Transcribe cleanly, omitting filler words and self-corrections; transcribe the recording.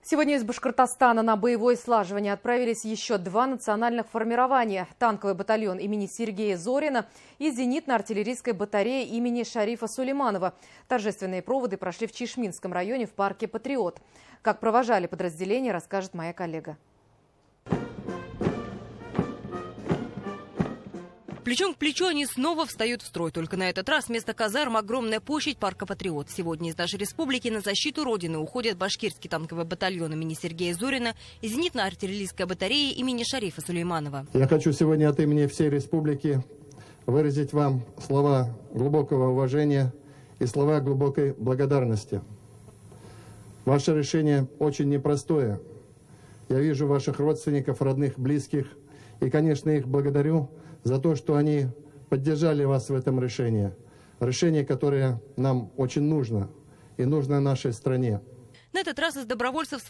Сегодня из Башкортостана на боевое слаживание отправились еще два национальных формирования. Танковый батальон имени Сергея Зорина и зенитно-артиллерийская батарея имени Шарифа Сулейманова. Торжественные проводы прошли в Чишминском районе в парке «Патриот». Как провожали подразделения, расскажет моя коллега. Плечом к плечу они снова встают в строй. Только на этот раз вместо казарм огромная площадь парка «Патриот». Сегодня из нашей республики на защиту Родины уходят башкирский танковый батальон имени Сергея Зорина и зенитно-артиллерийская батарея имени Шарифа Сулейманова. Я хочу сегодня от имени всей республики выразить вам слова глубокого уважения и слова глубокой благодарности. Ваше решение очень непростое. Я вижу ваших родственников, родных, близких. И, конечно, их благодарю за то, что они поддержали вас в этом решении. Решение, которое нам очень нужно и нужно нашей стране. На этот раз из добровольцев